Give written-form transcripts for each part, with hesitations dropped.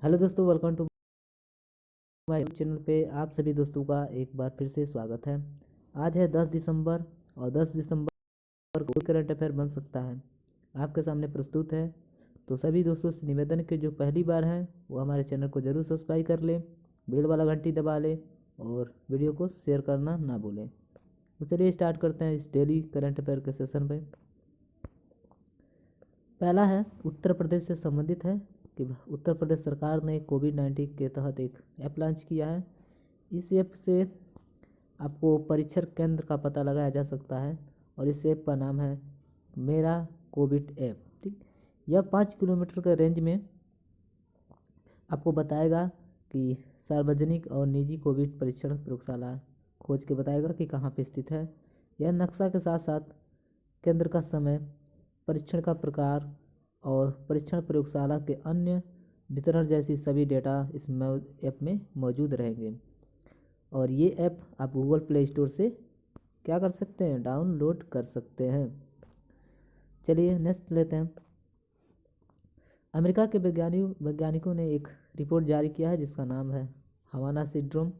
Hello दोस्तों, welcome to my channel पे आप सभी दोस्तों का एक बार फिर से स्वागत है। आज है 10 दिसंबर और 10 दिसंबर को करंट अफेयर बन सकता है आपके सामने प्रस्तुत है। तो सभी दोस्तों से निवेदन कि जो पहली बार हैं वो हमारे चैनल को जरूर सब्सक्राइब कर लें, बेल वाला घंटी दबा लें और वीडियो को शेयर करना ना भूलें। तो चलिए स्टार्ट करते हैं इस डेली करंट अफेयर के सेशन पे। पहला है उत्तर प्रदेश से संबंधित है कि उत्तर प्रदेश सरकार ने कोविड-19 के तहत एक ऐप लॉन्च किया है। इस ऐप से आपको परीक्षण केंद्र का पता लगाया जा सकता है और इस ऐप का नाम है मेरा कोविड ऐप। ठीक, यह 5 किलोमीटर के रेंज में आपको बताएगा कि सार्वजनिक और निजी कोविड परीक्षण प्रयोगशाला खोज के बताएगा कि कहाँ पे स्थित है। यह नक्शा के साथ साथ केंद्र का समय, परीक्षण का प्रकार और परीक्षण प्रयोगशाला के अन्य वितरण जैसी सभी डेटा इस ऐप में मौजूद रहेंगे। और ये ऐप आप गूगल प्ले स्टोर से क्या कर सकते हैं, डाउनलोड कर सकते हैं। चलिए नेक्स्ट लेते हैं। अमेरिका के वैज्ञानिकों ने एक रिपोर्ट जारी किया है जिसका नाम है हवाना सिंड्रोम।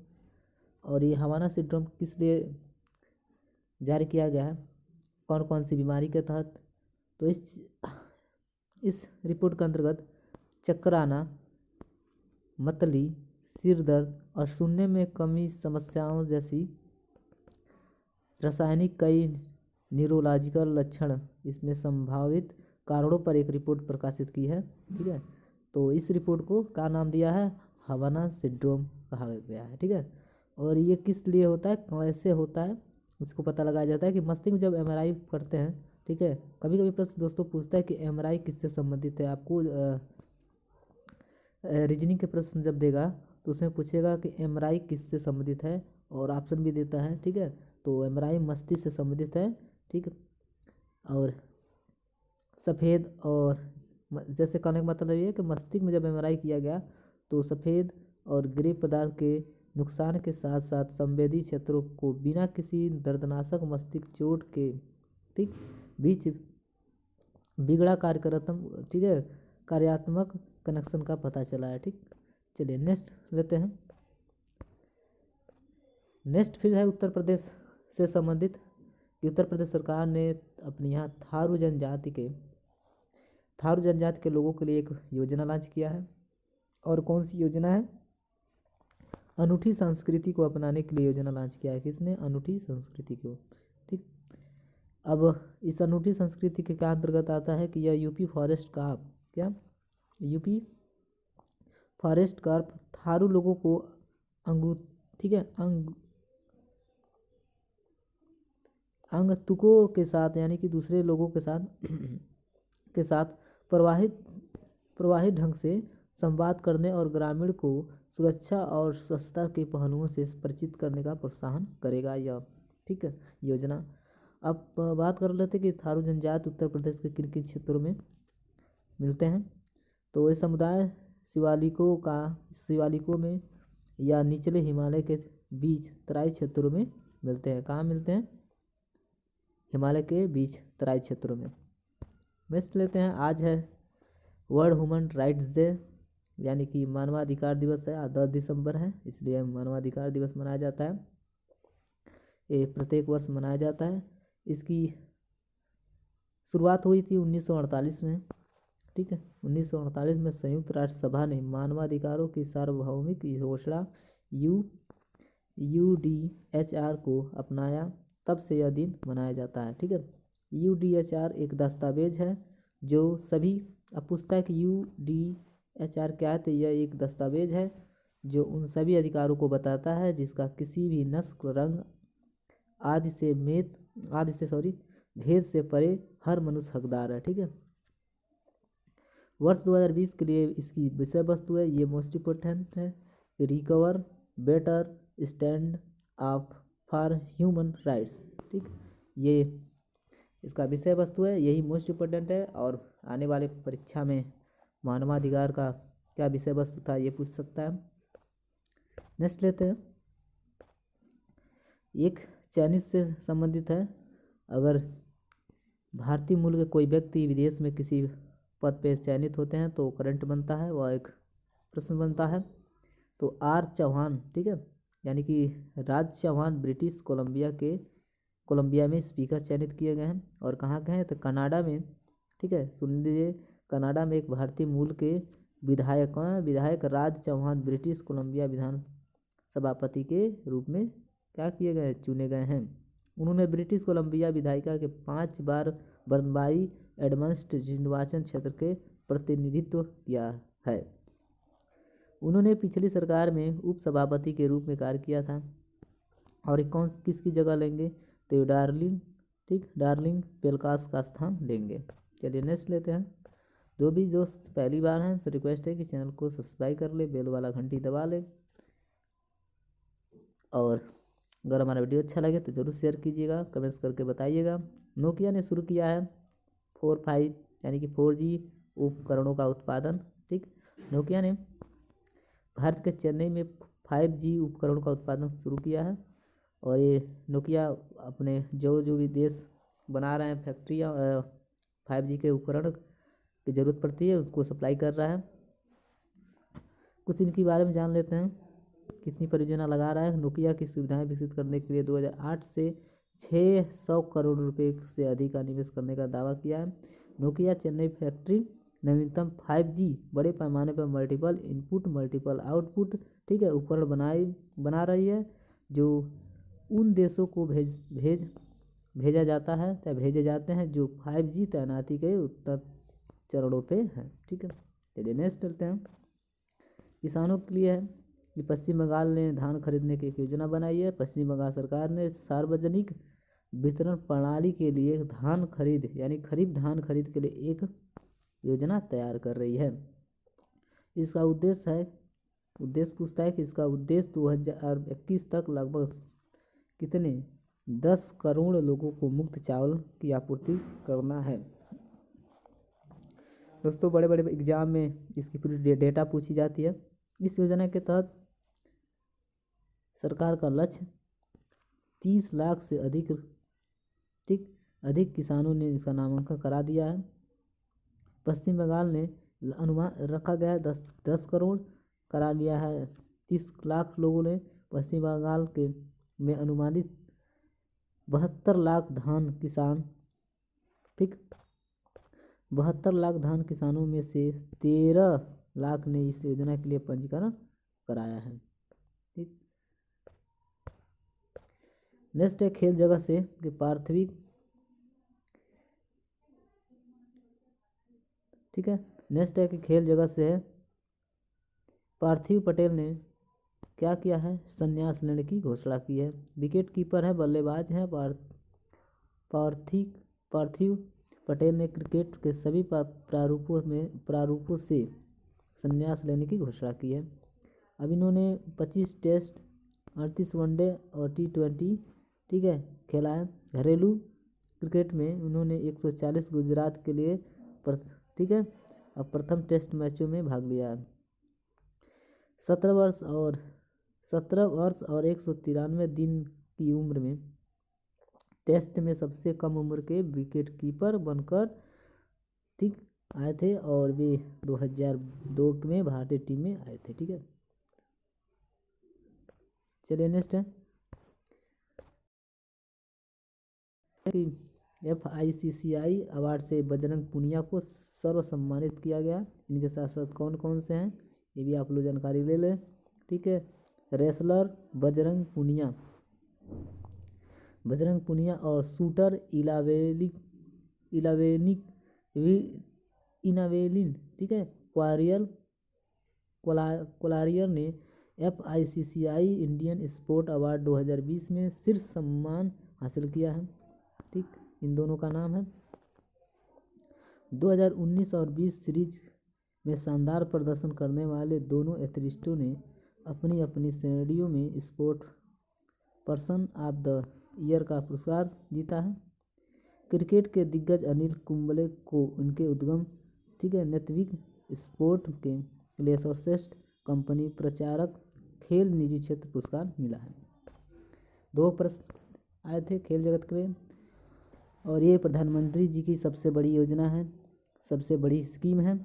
और ये हवाना सिंड्रोम किस लिए जारी किया गया है, कौन कौन सी बीमारी के तहत, तो इस रिपोर्ट के अंतर्गत चक्कर आना, मतली, सिर दर्द और सुनने में कमी समस्याओं जैसी रासायनिक कई न्यूरोलॉजिकल लक्षण इसमें संभावित कारणों पर एक रिपोर्ट प्रकाशित की है। ठीक है, तो इस रिपोर्ट को क्या नाम दिया है, हवाना सिंड्रोम कहा गया है। ठीक है, और ये किस लिए होता है, कैसे होता है, इसको पता लगाया जाता है कि मस्तिष्क में जब एमआरआई करते हैं। ठीक है, कभी कभी प्रश्न दोस्तों पूछता है कि एमआरआई किससे संबंधित है। आपको रीजनिंग के प्रश्न जब देगा तो उसमें पूछेगा कि एमआरआई किससे संबंधित है और ऑप्शन भी देता है। ठीक है, तो एमआरआई मस्तिष्क से संबंधित है। ठीक, और सफ़ेद और जैसे कहने का मतलब ये है कि मस्तिष्क में जब एमआरआई किया गया तो सफ़ेद और ग्रे पदार्थ के नुकसान के साथ साथ संवेदी क्षेत्रों को बिना किसी दर्दनाशक मस्तिष्क चोट के ठीक बीच बिगड़ा कार्यक्रम, ठीक है, कार्यात्मक कनेक्शन का पता चला है। ठीक, चलिए नेक्स्ट लेते हैं। नेक्स्ट फिर है उत्तर प्रदेश से संबंधित कि उत्तर प्रदेश सरकार ने अपने यहाँ थारू जनजाति के लोगों के लिए एक योजना लॉन्च किया है। और कौन सी योजना है, अनूठी संस्कृति को अपनाने के लिए योजना लॉन्च किया है। किसने, अनूठी संस्कृति को। ठीक, अब इस अनूठी संस्कृति के क्या अंतर्गत आता है कि यह यूपी फॉरेस्ट कार्प, क्या यूपी फॉरेस्ट कार्प थारू लोगों को ठीक है अंगतुकों के साथ यानी कि दूसरे लोगों के साथ के साथ प्रवाहित ढंग से संवाद करने और ग्रामीण को सुरक्षा और स्वच्छता के पहलुओं से परिचित करने का प्रोत्साहन करेगा यह। ठीक है, योजना। अब बात कर लेते कि थारू जनजाति उत्तर प्रदेश के किन किन क्षेत्रों में मिलते हैं। तो ये समुदाय शिवालिकों में या निचले हिमालय के बीच तराई क्षेत्रों में मिलते हैं। कहाँ मिलते हैं, हिमालय के बीच तराई क्षेत्रों में। नेक्स्ट लेते हैं। आज है वर्ल्ड ह्यूमन राइट्स डे यानी कि मानवाधिकार दिवस है। आज 10 दिसंबर है इसलिए मानवाधिकार दिवस मनाया जाता है। ये प्रत्येक वर्ष मनाया जाता है। इसकी शुरुआत हुई थी 1948 में। ठीक है, 1948 में संयुक्त राष्ट्र सभा ने मानवाधिकारों की सार्वभौमिक घोषणा UDHR को अपनाया, तब से यह दिन मनाया जाता है। ठीक है, UDHR एक दस्तावेज है जो सभी, अब पूछता है कि UDHR क्या है, तो यह एक दस्तावेज है जो उन सभी अधिकारों को बताता है जिसका किसी भी नस्ल, रंग आदि से भेद से परे हर मनुष्य हकदार है। ठीक है, वर्ष 2020 के लिए इसकी विषय वस्तु है, ये मोस्ट इम्पोर्टेंट है, recover better stand up for human rights. ठीक, ये इसका विषय वस्तु है, यही मोस्ट इम्पोर्टेंट है। और आने वाले परीक्षा में मानवाधिकार का क्या विषय वस्तु था ये पूछ सकता है। नेक्स्ट लेते हैं। एक चयनित से संबंधित है, अगर भारतीय मूल के कोई व्यक्ति विदेश में किसी पद पे चयनित होते हैं तो करंट बनता है, वह एक प्रश्न बनता है। तो आर चौहान, ठीक है, यानी कि राज चौहान ब्रिटिश कोलंबिया में स्पीकर चयनित किए गए हैं। और कहाँ के हैं, तो कनाडा में, ठीक है, सुन लीजिए, कनाडा में एक भारतीय मूल के विधायक राज चौहान ब्रिटिश कोलंबिया विधान सभापति के रूप में क्या किए गए, चुने गए हैं। उन्होंने ब्रिटिश कोलंबिया विधायिका के 5 बार बर्नबाई एडम्स निर्वाचन क्षेत्र के प्रतिनिधित्व किया है। उन्होंने पिछली सरकार में उप सभापति के रूप में कार्य किया था। और किसकी जगह लेंगे, तो डार्लिंग पेलकास का स्थान लेंगे। चलिए नेक्स्ट लेते हैं। जो भी दोस्त पहली बार हैं तो रिक्वेस्ट है कि चैनल को सब्सक्राइब कर ले, बेल वाला घंटी दबा ले, और अगर हमारा वीडियो अच्छा लगे तो ज़रूर शेयर कीजिएगा, कमेंट्स करके बताइएगा। नोकिया ने शुरू किया है 4G यानी कि 4G उपकरणों का उत्पादन, ठीक। नोकिया ने भारत के चेन्नई में 5G उपकरणों का उत्पादन शुरू किया है। और ये नोकिया अपने जो भी देश बना रहे हैं फैक्ट्रियाँ 5G के उपकरण की ज़रूरत पड़ती है उसको सप्लाई कर रहा है। कुछ इनके बारे में जान लेते हैं। कितनी परियोजना लगा रहा है, नोकिया की सुविधाएं विकसित करने के लिए 2008 से 600 करोड़ रुपए से अधिक का निवेश करने का दावा किया है। नोकिया चेन्नई फैक्ट्री नवीनतम 5G बड़े पैमाने पर मल्टीपल इनपुट मल्टीपल आउटपुट, ठीक है, उपकरण बना रही है, जो उन देशों को भेजे जाते हैं जो 5G तैनाती के उत्तर चरणों पे हैं, ठीक है। चलिए नेक्स्ट करते हैं। किसानों के लिए है कि पश्चिम बंगाल ने धान खरीदने की एक योजना बनाई है। पश्चिम बंगाल सरकार ने सार्वजनिक वितरण प्रणाली के लिए धान खरीद यानी खरीफ धान खरीद के लिए एक योजना तैयार कर रही है। इसका उद्देश्य पूछता है कि इसका उद्देश्य 2021 तक लगभग कितने 10 करोड़ लोगों को मुफ्त चावल की आपूर्ति करना है। दोस्तों बड़े बड़े एग्जाम में इसकी पूरी डेटा पूछी जाती है। इस योजना के तहत सरकार का लक्ष्य 30 लाख से अधिक किसानों ने इसका नामांकन करा दिया है। पश्चिम बंगाल ने अनुमान रखा गया है 10 करोड़ करा लिया है। 30 लाख लोगों ने पश्चिम बंगाल के में अनुमानित 72 लाख धान किसान, ठीक, 72 लाख धान किसानों में से 13 लाख ने इस योजना के लिए पंजीकरण कराया है, ठीक। नेक्स्ट है खेल जगत से कि पार्थिव, ठीक है। नेक्स्ट है कि खेल जगत से है पार्थिव पटेल ने क्या किया है, संन्यास लेने की घोषणा की है। विकेट कीपर है, बल्लेबाज है पार्थिव पटेल ने क्रिकेट के सभी प्रारूपों से संन्यास लेने की घोषणा की है। अब इन्होंने 25 टेस्ट 38 वनडे और T20, ठीक है, खेला है। घरेलू क्रिकेट में उन्होंने 140 गुजरात के लिए ठीक है, अब प्रथम टेस्ट मैचों में भाग लिया है। 17 वर्ष और 193 दिन की उम्र में टेस्ट में सबसे कम उम्र के विकेट कीपर बनकर, ठीक, आए थे और वे 2002 में भारतीय टीम में आए थे, ठीक है। चलिए नेक्स्ट है कि FICCI अवार्ड से बजरंग पुनिया को सर्व सम्मानित किया गया। इनके साथ साथ कौन कौन से हैं ये भी आप लोग जानकारी ले लें, ठीक है। रेसलर बजरंग पुनिया और शूटर इनावेलिन, ठीक है, कोलारियर ने FICCI इंडियन स्पोर्ट अवार्ड 2020 में शीर्ष सम्मान हासिल किया है, ठीक। इन दोनों का नाम है। 2019 और 20 सीरीज में शानदार प्रदर्शन करने वाले दोनों एथलीटों ने अपनी अपनी श्रेणियों में sport person of the year का पुरस्कार जीता है। क्रिकेट के दिग्गज अनिल कुंबले को उनके उद्यम, ठीक है, नेतृत्व स्पोर्ट के लिए सर्वश्रेष्ठ कंपनी प्रचारक खेल निजी क्षेत्र पुरस्कार मिला है। 2 प्रश्न आए थे खेल जगत के लिए, और ये प्रधानमंत्री जी की सबसे बड़ी योजना है, सबसे बड़ी स्कीम है,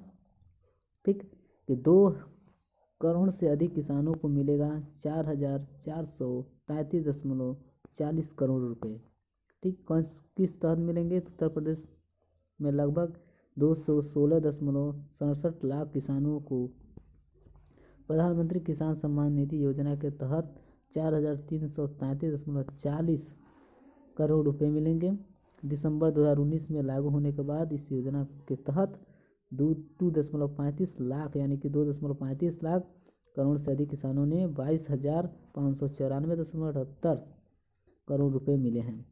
ठीक, कि 2 करोड़ से अधिक किसानों को मिलेगा 4,433.40 करोड़ रुपए। ठीक, किस तहत मिलेंगे? तो उत्तर प्रदेश में लगभग 216.67 लाख किसानों को प्रधानमंत्री किसान सम्मान निधि योजना के तहत 4,333.40 करोड़ रुपए मिलेंगे। दिसंबर 2019 में लागू होने के बाद इस योजना के तहत 2.35 लाख यानी कि 2.35 लाख करोड़ से अधिक किसानों ने 22,594.78 करोड़ रुपए मिले हैं।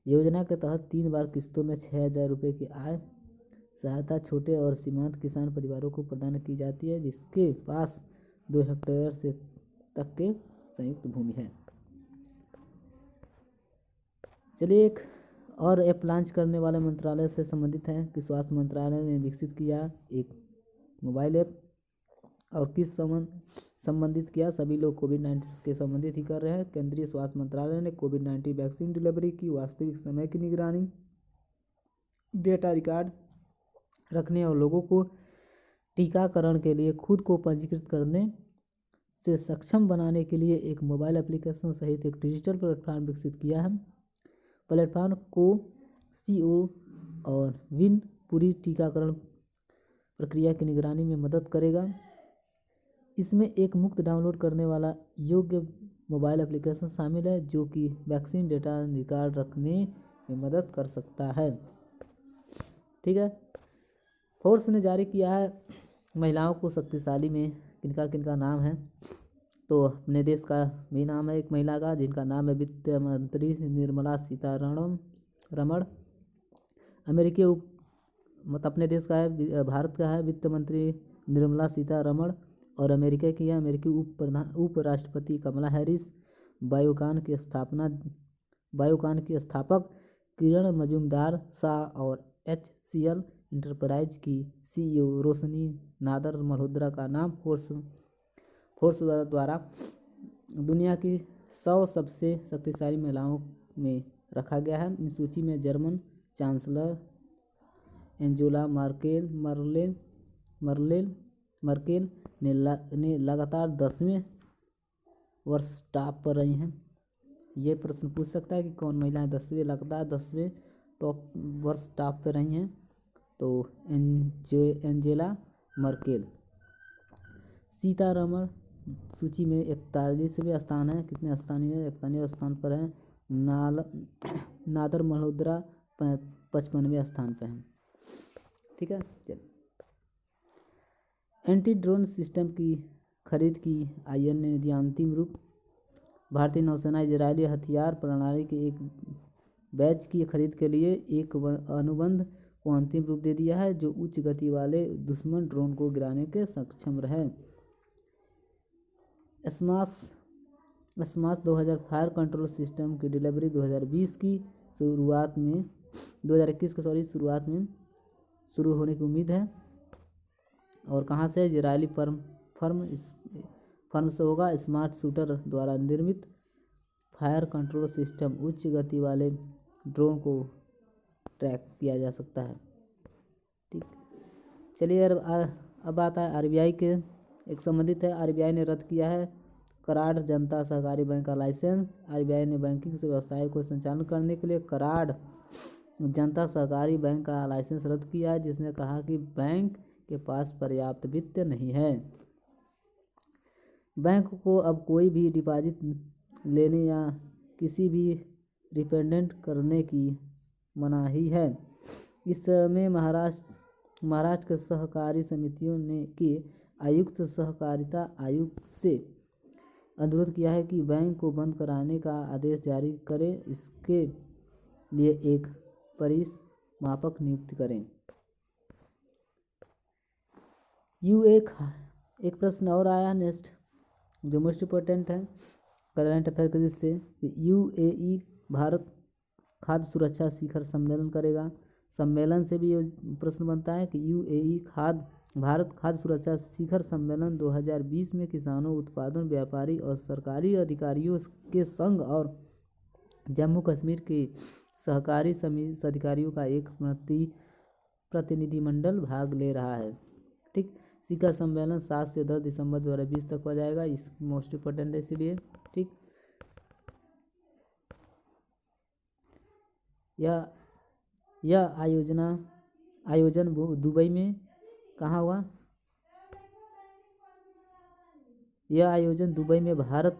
योजना के तहत 3 बार किस्तों में 6,000 रुपये की आय सहायता छोटे और सीमांत किसान परिवारों को प्रदान की जाती है जिसके पास 2 हेक्टेयर से तक के संयुक्त भूमि है। चलिए, एक और ऐप लॉन्च करने वाले मंत्रालय से संबंधित है कि स्वास्थ्य मंत्रालय ने विकसित किया एक मोबाइल ऐप। और किस संबंधित किया? सभी लोग कोविड-19 के संबंधित ही कर रहे हैं। केंद्रीय स्वास्थ्य मंत्रालय ने कोविड-19 वैक्सीन डिलीवरी की वास्तविक समय की निगरानी, डेटा रिकॉर्ड रखने और लोगों को टीकाकरण के लिए खुद को पंजीकृत करने से सक्षम बनाने के लिए एक मोबाइल एप्लीकेशन सहित एक डिजिटल प्लेटफॉर्म विकसित किया है। प्लेटफॉर्म को CO और विन पूरी टीकाकरण प्रक्रिया की निगरानी में मदद करेगा। इसमें एक मुफ्त डाउनलोड करने वाला योग्य मोबाइल एप्लीकेशन शामिल है जो कि वैक्सीन डेटा रिकॉर्ड रखने में मदद कर सकता है। ठीक है, फोर्स ने जारी किया है महिलाओं को शक्तिशाली में किनका किनका नाम है। तो अपने देश का भी नाम है एक महिला का जिनका नाम है वित्त मंत्री निर्मला सीतारमण। अमेरिकी अपने देश का है, भारत का है वित्त मंत्री निर्मला सीतारमण। और अमेरिका की है अमेरिकी उपराष्ट्रपति कमला हैरिस। बायोकॉन की स्थापक किरण मजूमदार शाह और HCL इंटरप्राइज की CEO रोशनी नादर मल्होत्रा का नाम फोर्स द्वारा दुनिया की 100 सबसे शक्तिशाली महिलाओं में रखा गया है। इस सूची में जर्मन चांसलर एंजेला मर्केल ने लगातार 10वें वर्ष टॉप पर रही हैं। ये प्रश्न पूछ सकता है कि कौन महिलाएं लगातार 10वें वर्ष टॉप पर रही हैं। तो एंजेला मर्केल। सीतारमण सूची में 41वें स्थान है। कितने स्थान है? 41वें स्थान पर है। नादर मल्होत्रा 55वें स्थान पर हैं। ठीक है, चलिए। एंटी ड्रोन सिस्टम की खरीद की IAN ने दिया अंतिम रूप। भारतीय नौसेना इजरायली हथियार प्रणाली के एक बैच की खरीद के लिए एक अनुबंध को अंतिम रूप दे दिया है जो उच्च गति वाले दुश्मन ड्रोन को गिराने के सक्षम रहे। एसमास 2000 कंट्रोल सिस्टम की डिलीवरी 2021 की शुरुआत में शुरू होने की उम्मीद है। और कहाँ से? इजरायली फर्म से होगा। स्मार्ट शूटर द्वारा निर्मित फायर कंट्रोल सिस्टम उच्च गति वाले ड्रोन को ट्रैक किया जा सकता है। ठीक, चलिए अब आता है RBI के एक संबंधित है। RBI ने रद्द किया है कराड़ जनता सहकारी बैंक का लाइसेंस। RBI ने बैंकिंग से व्यवसाय को संचालन करने के लिए कराड़ जनता सहकारी बैंक का लाइसेंस रद्द किया है जिसने कहा कि बैंक के पास पर्याप्त वित्त नहीं है। बैंक को अब कोई भी डिपॉजिट लेने या किसी भी रिपेमेंट करने की मनाही है। इसमें महाराष्ट्र के सहकारी समितियों ने के आयुक्त सहकारिता आयुक्त से अनुरोध किया है कि बैंक को बंद कराने का आदेश जारी करें। इसके लिए एक परिसमापक नियुक्त करें। एक प्रश्न और आया नेक्स्ट जो मोस्ट इम्पोर्टेंट है करंट अफेयर से। UAE भारत खाद्य सुरक्षा शिखर सम्मेलन करेगा। सम्मेलन से भी ये प्रश्न बनता है कि UAE भारत खाद्य सुरक्षा शिखर सम्मेलन 2020 में किसानों, उत्पादन व्यापारी और सरकारी अधिकारियों के संघ और जम्मू कश्मीर के सहकारी अधिकारियों का एक प्रतिनिधिमंडल भाग ले रहा है। ठीक, शिखर सम्मेलन 7 से 10 दिसंबर 2020 तक हो जाएगा। इस मोस्ट इम्पोर्टेंट है इसीलिए। ठीक, यह आयोजन दुबई में कहाँ हुआ? यह आयोजन दुबई में भारत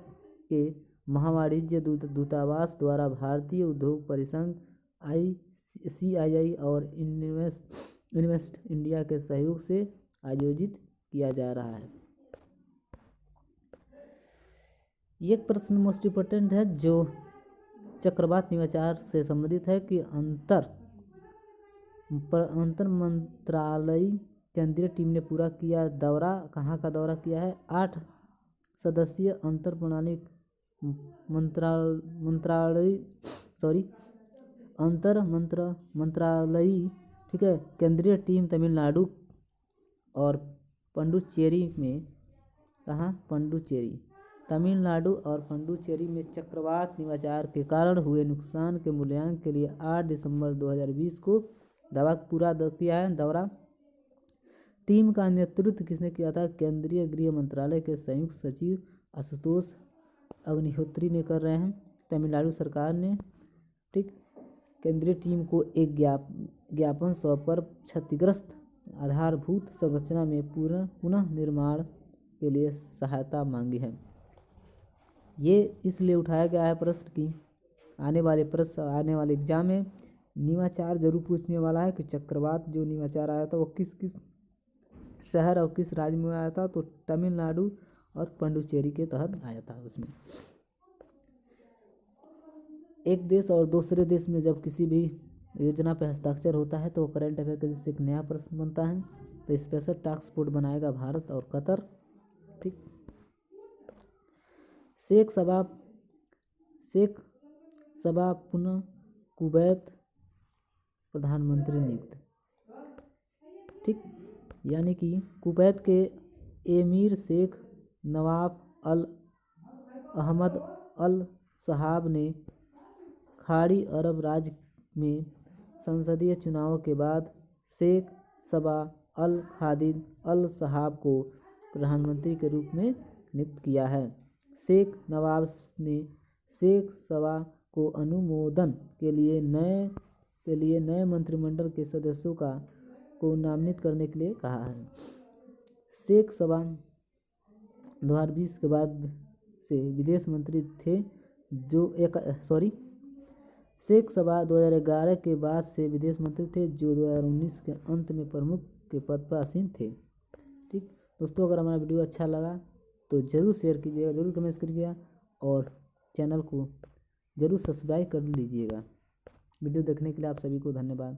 के महावाणिज्य दूतावास द्वारा भारतीय उद्योग परिसंघ CII और इन्वेस्ट इंडिया के सहयोग से आयोजित किया जा रहा है। एक प्रश्न मोस्ट इम्पोर्टेंट है जो चक्रवात निवाचार से संबंधित है कि अंतर मंत्रालयी केंद्रीय टीम ने पूरा किया दौरा, कहाँ का दौरा किया है? 8 सदस्यीय अंतर मंत्रालयी ठीक है केंद्रीय टीम तमिलनाडु और पुडुचेरी में, कहाँ? तमिलनाडु और पुडुचेरी में चक्रवात निवाचार के कारण हुए नुकसान के मूल्यांकन के लिए 8 दिसंबर 2020 को पूरा किया है दौरा। टीम का नेतृत्व किसने किया था? केंद्रीय गृह मंत्रालय के संयुक्त सचिव आशुतोष अग्निहोत्री ने कर रहे हैं, तमिलनाडु सरकार ने। ठीक, केंद्रीय टीम को एक ज्ञापन सौंपकर क्षतिग्रस्त आधारभूत संरचना में पुनः निर्माण के लिए सहायता मांगी है। ये इसलिए उठाया गया है प्रश्न की आने वाले एग्जाम में निवाचार जरूर पूछने वाला है कि चक्रवात जो निवाचार आया था वो किस किस शहर और किस राज्य में आया था? तो तमिलनाडु और पुडुचेरी के तहत आया था। उसमें एक देश और दूसरे देश में जब किसी भी योजना पर हस्ताक्षर होता है तो करंट अफेयर का जिससे एक नया प्रश्न बनता है। तो स्पेशल टास्क फोर्स बनाएगा भारत और कतर। ठीक, शेख सबा पुनः कुवैत प्रधानमंत्री नियुक्त। ठीक, यानी कि कुवैत के एमीर शेख नवाफ अल अहमद अल सहाब ने खाड़ी अरब राज्य में संसदीय चुनाव के बाद शेख सबा अल खालिद अल सहाब को प्रधानमंत्री के रूप में नियुक्त किया है। शेख नवाफ ने शेख सबा को अनुमोदन के लिए नए मंत्रिमंडल के सदस्यों को नामित करने के लिए कहा है। शेख सबा 2020 के बाद से विदेश मंत्री थे शेख सबा 2011 के बाद से विदेश मंत्री थे जो 2019 के अंत में प्रमुख के पद पर आसीन थे। ठीक दोस्तों, अगर हमारा वीडियो अच्छा लगा तो ज़रूर शेयर कीजिएगा, ज़रूर कमेंट करिएगा और चैनल को ज़रूर सब्सक्राइब कर लीजिएगा। वीडियो देखने के लिए आप सभी को धन्यवाद।